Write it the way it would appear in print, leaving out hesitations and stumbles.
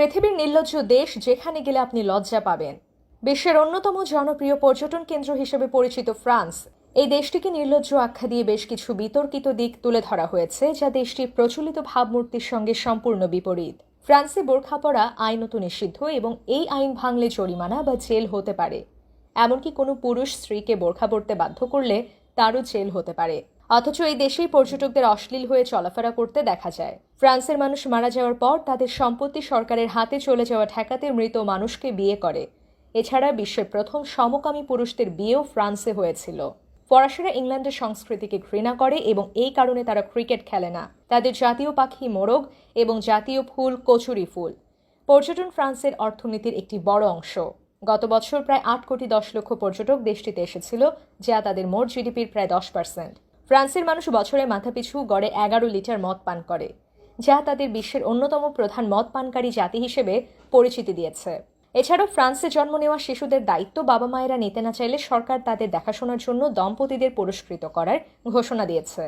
পৃথিবীর নির্লজ্জ দেশ যেখানে গেলে আপনি লজ্জা পাবেন। বিশ্বের অন্যতম জনপ্রিয় পর্যটন কেন্দ্র হিসেবে পরিচিত ফ্রান্স, এই দেশটিকে নির্লজ্জ আখ্যা দিয়ে বেশ কিছু বিতর্কিত দিক তুলে ধরা হয়েছে, যা দেশটির প্রচলিত ভাবমূর্তির সঙ্গে সম্পূর্ণ বিপরীত। ফ্রান্সে বোরখা পরা আইনত নিষিদ্ধ এবং এই আইন ভাঙলে জরিমানা বা জেল হতে পারে। এমনকি কোনো পুরুষ স্ত্রীকে বোরখা পরতে বাধ্য করলে তারও জেল হতে পারে। অথচ এই দেশেই পর্যটকদের অশ্লীল হয়ে চলাফেরা করতে দেখা যায়। ফ্রান্সের মানুষ মারা যাওয়ার পর তাদের সম্পত্তি সরকারের হাতে চলে যাওয়া ঠেকাতে মৃত মানুষকে বিয়ে করে। এছাড়া বিশ্বের প্রথম সমকামী পুরুষদের বিয়েও ফ্রান্সে হয়েছিল। ফরাসিরা ইংল্যান্ডের সংস্কৃতিকে ঘৃণা করে এবং এই কারণে তারা ক্রিকেট খেলে না। তাদের জাতীয় পাখি মোরগ এবং জাতীয় ফুল কচুরি ফুল। পর্যটন ফ্রান্সের অর্থনীতির একটি বড় অংশ। গত বছর প্রায় 8 কোটি 10 লক্ষ পর্যটক দেশটিতে এসেছিল, যা তাদের মোট জিডিপির প্রায় 10%। ফ্রান্সের মানুষ বছরে মাথাপিছু গড়ে 11 লিটার মদ পান করে, যা তাদের বিশ্বের অন্যতম প্রধান মদ পানকারী জাতি হিসেবে পরিচিতি দিয়েছে। এছাড়াও ফ্রান্সে জন্ম নেওয়া শিশুদের দায়িত্ব বাবা মায়েরা নিতে না চাইলে সরকার তাদের দেখাশোনার জন্য দম্পতিদের পুরস্কৃত করার ঘোষণা দিয়েছে।